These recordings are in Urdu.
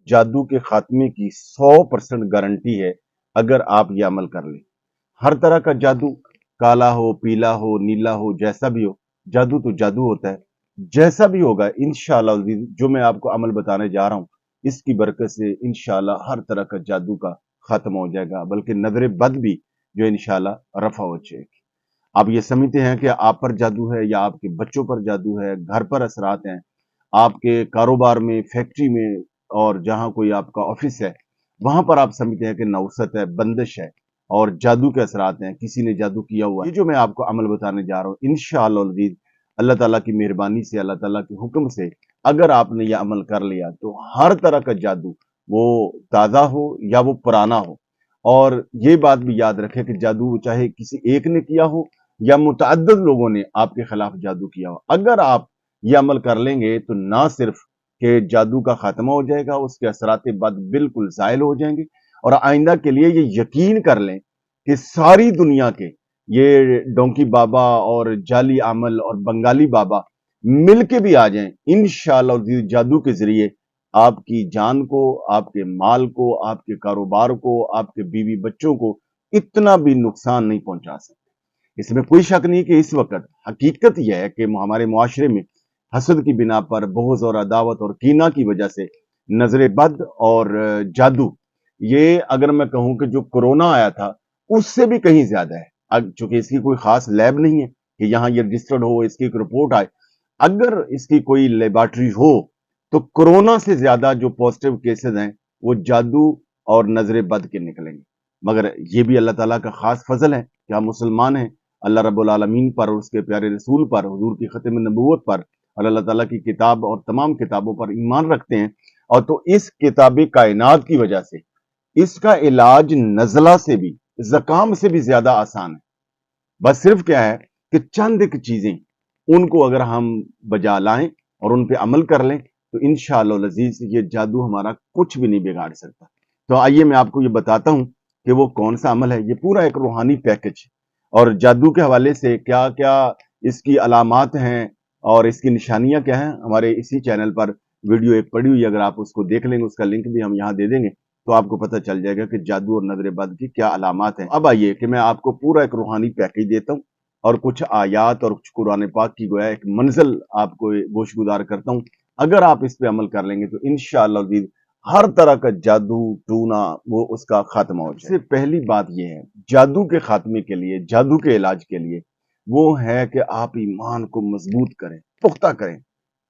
جادو کے خاتمے کی 100% گارنٹی ہے اگر آپ یہ عمل کر لیں۔ ہر طرح کا جادو، کالا ہو، پیلا ہو، نیلا ہو، جیسا بھی ہو، جادو تو جادو ہوتا ہے۔ جیسا بھی ہوگا انشاءاللہ العزیز، جو میں آپ کو عمل بتانے جا رہا ہوں اس کی برکت سے انشاءاللہ ہر طرح کا جادو کا ختم ہو جائے گا، بلکہ نظر بد بھی جو انشاءاللہ رفع ہو جائے گی۔ آپ یہ سمجھتے ہیں کہ آپ پر جادو ہے یا آپ کے بچوں پر جادو ہے، گھر پر اثرات ہیں، آپ کے کاروبار میں، فیکٹری میں، اور جہاں کوئی آپ کا آفس ہے وہاں پر آپ سمجھتے ہیں کہ نوست ہے، بندش ہے اور جادو کے اثرات ہیں، کسی نے جادو کیا ہوا ہے۔ یہ جو میں آپ کو عمل بتانے جا رہا ہوں انشاءاللہ العزیز، اللہ تعالیٰ کی مہربانی سے، اللہ تعالیٰ کے حکم سے اگر آپ نے یہ عمل کر لیا تو ہر طرح کا جادو، وہ تازہ ہو یا وہ پرانا ہو، اور یہ بات بھی یاد رکھے کہ جادو چاہے کسی ایک نے کیا ہو یا متعدد لوگوں نے آپ کے خلاف جادو کیا ہو، اگر آپ یہ عمل کر لیں گے تو نہ صرف کہ جادو کا خاتمہ ہو جائے گا، اس کے اثرات بد بالکل زائل ہو جائیں گے، اور آئندہ کے لیے یہ یقین کر لیں کہ ساری دنیا کے یہ ڈونکی بابا اور جعلی عمل اور بنگالی بابا مل کے بھی آ جائیں انشاءاللہ جادو کے ذریعے آپ کی جان کو، آپ کے مال کو، آپ کے کاروبار کو، آپ کے بیوی بچوں کو اتنا بھی نقصان نہیں پہنچا سکتے۔ اس میں کوئی شک نہیں کہ اس وقت حقیقت یہ ہے کہ ہمارے معاشرے میں حسد کی بنا پر، بغض اور عداوت اور کینہ کی وجہ سے نظر بد اور جادو، یہ اگر میں کہوں کہ جو کرونا آیا تھا اس سے بھی کہیں زیادہ ہے، چونکہ اس کی کوئی خاص لیب نہیں ہے کہ یہاں یہ رجسٹرڈ ہو، اس کی ایک رپورٹ آئے۔ اگر اس کی کوئی لیبارٹری ہو تو کرونا سے زیادہ جو پازیٹیو کیسز ہیں وہ جادو اور نظر بد کے نکلیں گے، مگر یہ بھی اللہ تعالیٰ کا خاص فضل ہے کہ ہم مسلمان ہیں، اللہ رب العالمین پر اور اس کے پیارے رسول پر، حضور کی ختم نبوت پر اور اللہ تعالیٰ کی کتاب اور تمام کتابوں پر ایمان رکھتے ہیں، اور تو اس کتاب کائنات کی وجہ سے اس کا علاج نزلہ سے بھی، زکام سے بھی زیادہ آسان ہے۔ بس صرف کیا ہے کہ چند ایک چیزیں ان کو اگر ہم بجا لائیں اور ان پہ عمل کر لیں تو انشاءاللہ العزیز یہ جادو ہمارا کچھ بھی نہیں بگاڑ سکتا۔ تو آئیے میں آپ کو یہ بتاتا ہوں کہ وہ کون سا عمل ہے۔ یہ پورا ایک روحانی پیکج ہے، اور جادو کے حوالے سے کیا کیا اس کی علامات ہیں اور اس کی نشانیاں کیا ہیں، ہمارے اسی چینل پر ویڈیو ایک پڑی ہوئی، اگر آپ اس کو دیکھ لیں گے، اس کا لنک بھی ہم یہاں دے دیں گے، تو آپ کو پتہ چل جائے گا کہ جادو اور نظر بد کی کیا علامات ہیں۔ اب آئیے کہ میں آپ کو پورا ایک روحانی پیکج دیتا ہوں اور کچھ آیات اور کچھ قرآن پاک کی گویا ایک منزل آپ کو گوشگدار کرتا ہوں۔ اگر آپ اس پہ عمل کر لیں گے تو انشاءاللہ العزیز ہر طرح کا جادو ٹونا وہ اس کا خاتمہ ہو جائے۔ سب سے پہلی بات یہ ہے جادو کے خاتمے کے لیے، جادو کے علاج کے لیے، وہ ہے کہ آپ ایمان کو مضبوط کریں، پختہ کریں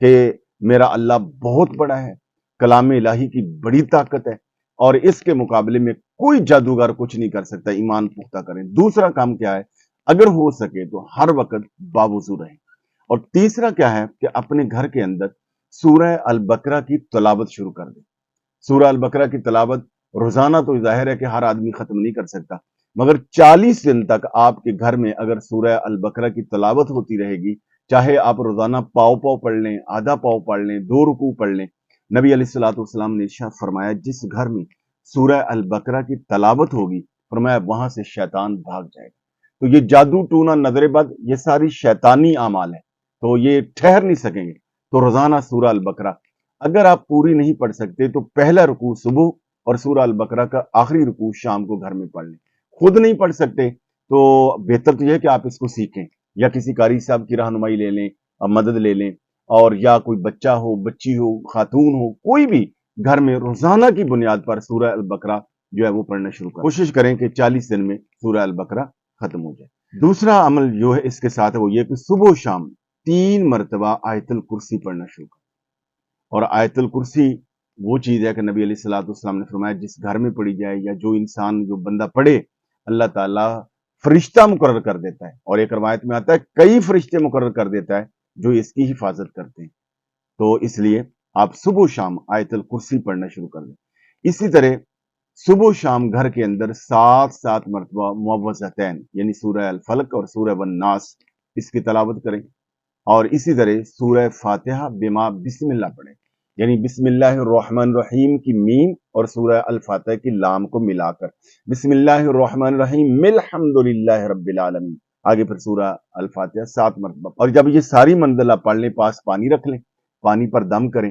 کہ میرا اللہ بہت بڑا ہے، کلام الہی کی بڑی طاقت ہے، اور اس کے مقابلے میں کوئی جادوگر کچھ نہیں کر سکتا۔ ایمان پختہ کریں۔ دوسرا کام کیا ہے، اگر ہو سکے تو ہر وقت باوضو رہیں۔ اور تیسرا کیا ہے کہ اپنے گھر کے اندر سورہ البقرہ کی تلاوت شروع کر دیں۔ سورہ البقرہ کی تلاوت روزانہ تو ظاہر ہے کہ ہر آدمی ختم نہیں کر سکتا، مگر 40 دن تک آپ کے گھر میں اگر سورہ البقرہ کی تلاوت ہوتی رہے گی، چاہے آپ روزانہ پاؤ پاؤ پڑھ لیں، آدھا پاؤ پڑھ لیں، 2 رکوع پڑھ لیں، نبی علیہ الصلوۃ والسلام نے ارشاد فرمایا جس گھر میں سورہ البقرہ کی تلاوت ہوگی، فرمایا وہاں سے شیطان بھاگ جائے گا۔ تو یہ جادو ٹونا، نظر بد، یہ ساری شیطانی اعمال ہیں، تو یہ ٹھہر نہیں سکیں گے۔ تو روزانہ سورہ البقرہ اگر آپ پوری نہیں پڑھ سکتے تو پہلا رکوع صبح اور سورہ البقرہ کا آخری رکوع شام کو گھر میں پڑھ لیں۔ خود نہیں پڑھ سکتے تو بہتر تو یہ ہے کہ آپ اس کو سیکھیں، یا کسی قاری صاحب کی رہنمائی لے لیں، مدد لے لیں، اور یا کوئی بچہ ہو، بچی ہو، خاتون ہو، کوئی بھی گھر میں روزانہ کی بنیاد پر سورہ البقرہ جو ہے وہ پڑھنا شروع کریں۔ کوشش کریں کہ 40 دن میں سورہ البقرہ ختم ہو جائے۔ دوسرا عمل جو ہے اس کے ساتھ وہ یہ کہ صبح و شام 3 مرتبہ آیت الکرسی پڑھنا شروع کریں۔ اور آیت الکرسی وہ چیز ہے کہ نبی علیہ الصلوۃ والسلام نے فرمایا جس گھر میں پڑھی جائے یا جو انسان، جو بندہ پڑھے، اللہ تعالیٰ فرشتہ مقرر کر دیتا ہے، اور ایک روایت میں آتا ہے کئی فرشتے مقرر کر دیتا ہے جو اس کی حفاظت کرتے ہیں۔ تو اس لیے آپ صبح و شام آیت الکرسی پڑھنا شروع کر دیں۔ اسی طرح صبح و شام گھر کے اندر 7 مرتبہ معوذتین یعنی سورہ الفلق اور سورہ والناس اس کی تلاوت کریں، اور اسی طرح سورہ فاتحہ بما بسم اللہ پڑھیں، یعنی بسم اللہ الرحمن الرحیم کی میم اور سورہ الفاتحہ کی لام کو ملا کر بسم اللہ الرحمن الرحیم الحمدللہ رب العالمین، آگے پھر سورہ الفاتحہ 7 مرتبہ۔ اور جب یہ ساری منزل آپ پڑھ لیں، پاس پانی رکھ لیں، پانی پر دم کریں